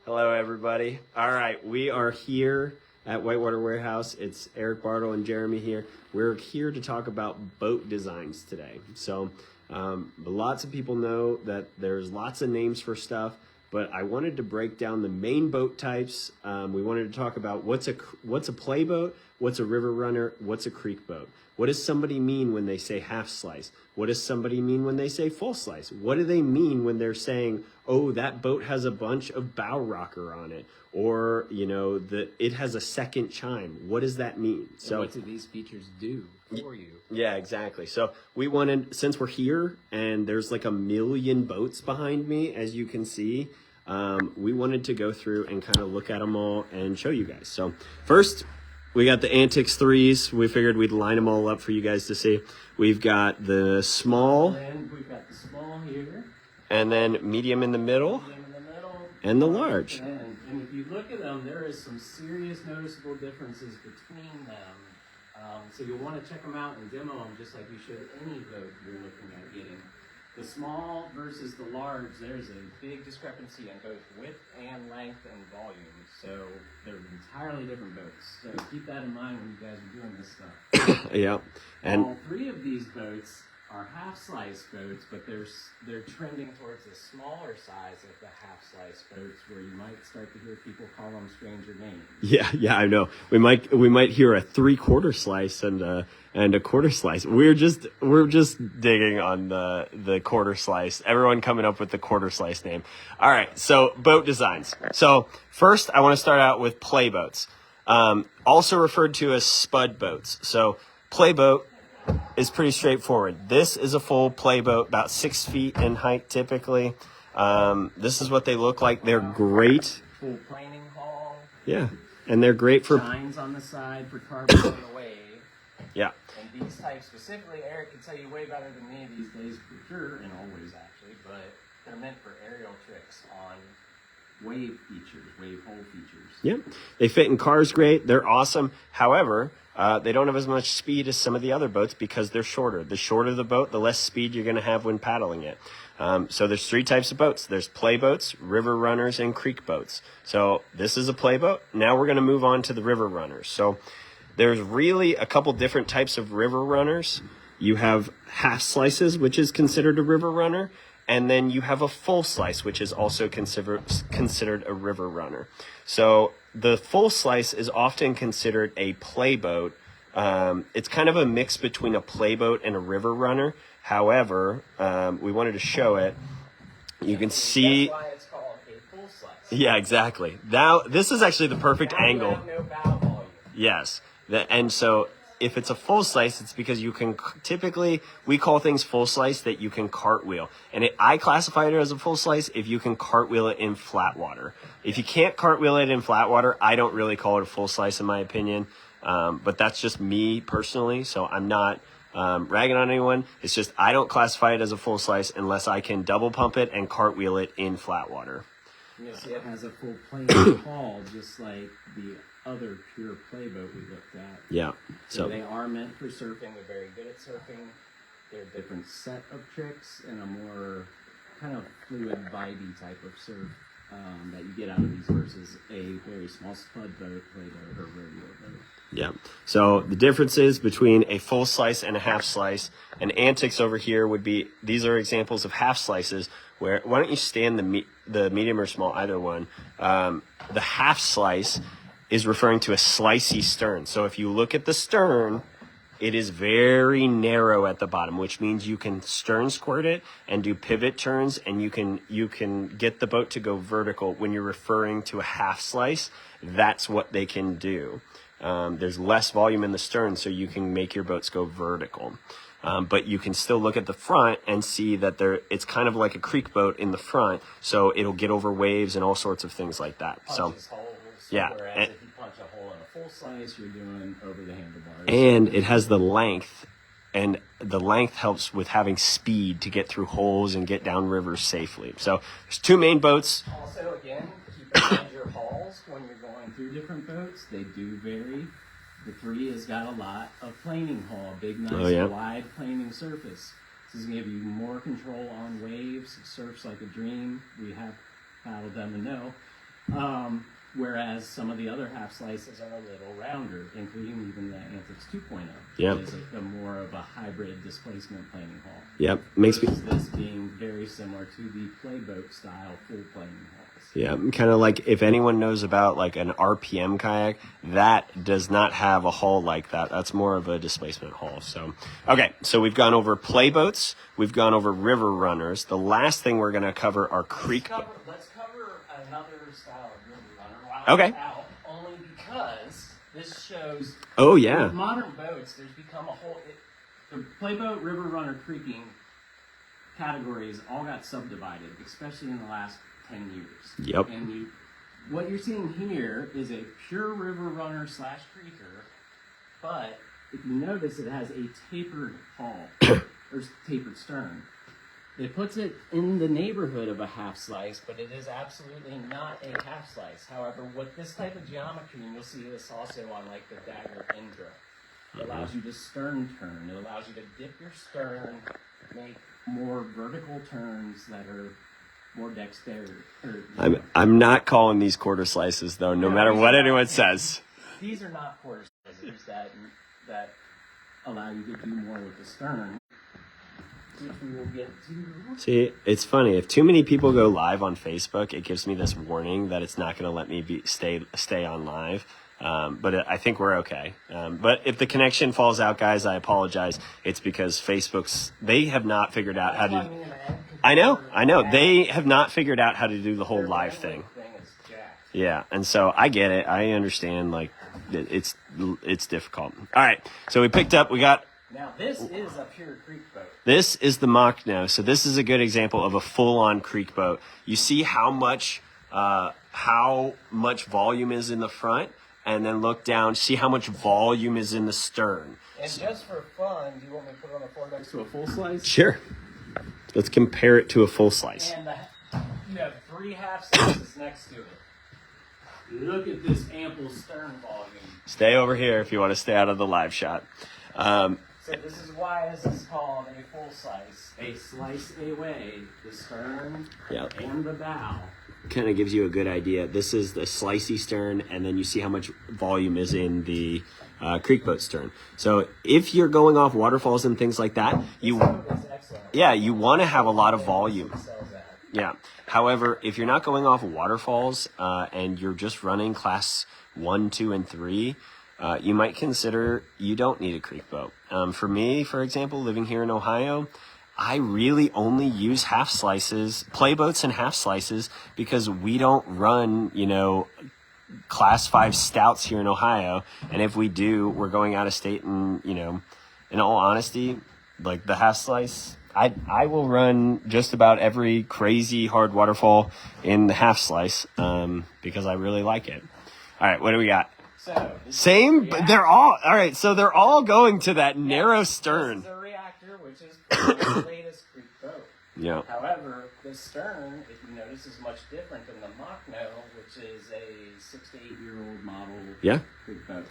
Hello, everybody. All right, we are here at Whitewater Warehouse. It's Eric Bartle and Jeremy here. We're here to talk about boat designs today. So lots of people know that there's lots of names for stuff, but I wanted to break down the main boat types. We wanted to talk about what's a playboat, what's a river runner, what's a creek boat. What does somebody mean when they say half slice? What does somebody mean when they say full slice? What do they mean when they're saying, oh, that boat has a bunch of bow rocker on it? Or, you know, it has a second chime. What does that mean? So what do these features do for you? Yeah, exactly. So we wanted, since we're here and there's like a million boats behind me, as you can see, we wanted to go through and kind of look at them all and show you guys. So first, we got the Antics 3s. We figured we'd line them all up for you guys to see. We've got the small. And we've got the small here. And then medium in the middle. And the large. And if you look at them, there is some serious noticeable differences between them. So you'll want to check them out and demo them just like you should any boat you're looking at getting. The small versus the large, there's a big discrepancy in both width and length and volume. So they're entirely different boats. So keep that in mind when you guys are doing this stuff. Yeah. And all three of these boats are half-slice boats, but they're trending towards the smaller size of the half-slice boats, where you might start to hear people call them stranger names. Yeah, I know. We might hear a 3/4 slice and a quarter slice. We're just digging on the quarter slice. Everyone coming up with the quarter slice name. All right, so boat designs. So first, I want to start out with playboats, also referred to as spud boats. So playboat is pretty straightforward. This is a full playboat, about 6 feet in height typically. This is what they look like. They're great. Full planing hull. Yeah, and they're great for shines on the side for carbon on the wave. Yeah. And these types specifically, Eric can tell you way better than me these days for sure, and always actually, but they're meant for aerial tricks on wave features, wave hull features. Yeah, they fit in cars great. They're awesome. However, they don't have as much speed as some of the other boats because they're shorter. The shorter the boat, the less speed you're going to have when paddling it. So there's 3 types of boats. There's playboats, river runners, and creek boats. So this is a playboat. Now we're going to move on to the river runners. So there's really a couple different types of river runners. You have half slices, which is considered a river runner. And then you have a full slice, which is also considered a river runner. So the full slice is often considered a playboat. It's kind of a mix between a playboat and a river runner. However, we wanted to show it. You can see. That's why it's called a full slice. Yeah, exactly. Now, this is actually the perfect now angle. You have no bow volume. Yes. And so if it's a full slice, it's because you can typically, we call things full slice that you can cartwheel. And I classify it as a full slice if you can cartwheel it in flat water. If you can't cartwheel it in flat water, I don't really call it a full slice in my opinion. But that's just me personally. So I'm not ragging on anyone. It's just I don't classify it as a full slice unless I can double pump it and cartwheel it in flat water. You'll see it has a full planing hull, just like the other pure playboat we looked at. Yeah. So they are meant for surfing. They're very good at surfing. They're a different set of tricks and a more kind of fluid, vibey type of surf that you get out of these versus a very small spud boat, playboat, or rodeo boat. Yeah. So the differences between a full slice and a half slice, and Antics over here would be, these are examples of half slices where, why don't you stand the medium or small, either one. The half slice is referring to a slicey stern. So if you look at the stern, it is very narrow at the bottom, which means you can stern squirt it and do pivot turns, and you can get the boat to go vertical. When you're referring to a half slice, that's what they can do. There's less volume in the stern, so you can make your boats go vertical. But you can still look at the front and see that it's kind of like a creek boat in the front, so it'll get over waves and all sorts of things like that. Punches holes, yeah. Whereas if you punch a hole in a full slice, you're doing over the handlebars. And it has the length, and the length helps with having speed to get through holes and get down rivers safely. So there's 2 main boats. Also, again, keep in mind your hauls when you're going through different boats. They do vary. The 3 has got a lot of planing hull, a big, nice, wide planing surface. This is going to give you more control on waves. Surf's like a dream. We have paddled them and know. Whereas some of the other half slices are a little rounder, including even the Antics 2.0. Yep. Which is a more of a hybrid displacement planing hull. Yep. Makes me. This being very similar to the Playboat style full planing hulls. Yeah, kind of like if anyone knows about like an RPM kayak, that does not have a hull like that. That's more of a displacement hull. So, okay, so we've gone over playboats, we've gone over river runners. The last thing we're going to cover are creek. Let's cover another style of river runner. Okay. Out, only because this shows. Oh yeah. With modern boats, there's become a whole. The playboat, river runner, creeking categories all got subdivided, especially in the last 10 years. Yep. And what you're seeing here is a pure river runner / creeker, but if you notice, it has a tapered hull or tapered stern. It puts it in the neighborhood of a half slice, but it is absolutely not a half slice. However, with this type of geometry, and you'll see this also on like the Dagger Indra, it allows you to stern turn. It allows you to dip your stern, make more vertical turns that are more dexterity. I'm not calling these quarter slices though, no matter what anyone says. These are not quarter slices that allow you to do more with the stern, which we will get to. See, it's funny. If too many people go live on Facebook, it gives me this warning that it's not going to let me stay on live. But I think we're okay. But if the connection falls out, guys, I apologize. It's because they have not figured out how to. I know. They have not figured out how to do the whole live thing. Yeah, and so I get it. I understand. Like, it's difficult. All right, so we got. Now this is a pure creek boat. This is the Machno. So this is a good example of a full-on creek boat. You see how much volume is in the front, and then look down, see how much volume is in the stern. And just for fun, do you want me to put it on the floor next to a full slice? Sure. Let's compare it to a full slice. And you have 3 half slices next to it. Look at this ample stern volume. Stay over here if you want to stay out of the live shot. So this is why this is called a full slice. They slice away the stern and the bow. Kind of gives you a good idea. This is the slicey stern, and then you see how much volume is in the creek boat stern. So if you're going off waterfalls and things like that, you want to have a lot of volume. Yeah. However, if you're not going off waterfalls and you're just running class 1, 2, and 3, you might consider you don't need a creek boat. For me, for example, living here in Ohio, I really only use half slices, playboats and half slices, because we don't run, class 5 stouts here in Ohio. And if we do, we're going out of state, and, in all honesty, like the half slice, I will run just about every crazy hard waterfall in the half slice, because I really like it. All right, what do we got? Same, but they're all right. So they're all going to that narrow stern. This is a reactor, which is the latest creek boat. Yeah. However, the stern, if you notice, is much different than the Machno, which is a 6 to 8 year old model creek boat.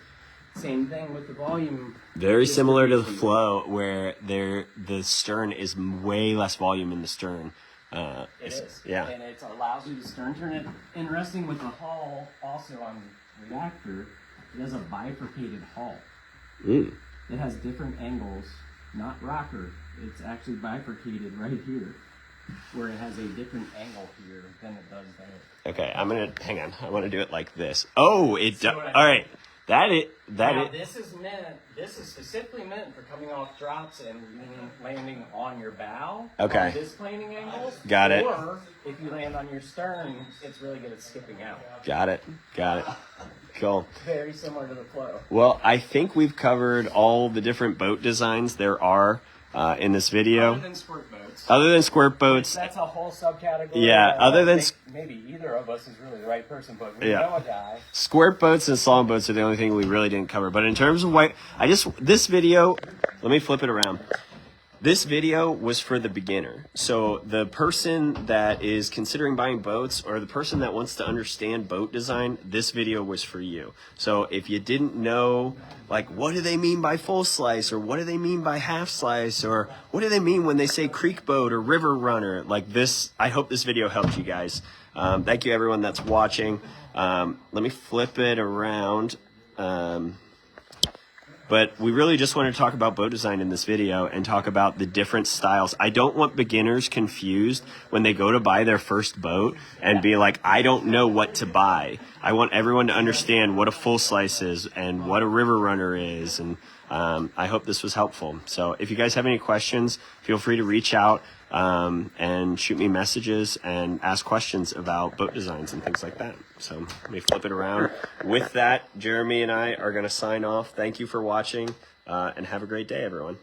Same thing with the volume. Very similar to the flow, where the stern is way less volume in the stern. It is. Yeah. And it allows you to stern turn it. Interesting with the hull, also on reactor, it has a bifurcated hull. It has different angles, not rocker. It's actually bifurcated right here, where it has a different angle here than it does there. Okay, hang on. I want to do it like this. Oh, it does. All right. This is specifically meant for coming off drops and landing on your bow. Okay. On this planing angle. Got it. Or if you land on your stern, it's really good at skipping out. Got it. Cool. Very similar to the flow. Well, I think we've covered all the different boat designs there are in this video. Other than squirt boats. That's a whole subcategory. Yeah, other than maybe either of us is really the right person, but we know a guy. Squirt boats and slalom boats are the only thing we really didn't cover. But in terms of this video, let me flip it around. This video was for the beginner. So the person that is considering buying boats or the person that wants to understand boat design, this video was for you. So if you didn't know, like, what do they mean by full slice, or what do they mean by half slice, or what do they mean when they say creek boat or river runner, like this, I hope this video helped you guys. Thank you everyone that's watching. Let me flip it around. But we really just want to talk about boat design in this video and talk about the different styles. I don't want beginners confused when they go to buy their first boat and be like, I don't know what to buy. I want everyone to understand what a full slice is and what a river runner is. And I hope this was helpful. So if you guys have any questions, feel free to reach out and shoot me messages and ask questions about boat designs and things like that. So let me flip it around. With that, Jeremy and I are going to sign off. Thank you for watching and have a great day, everyone.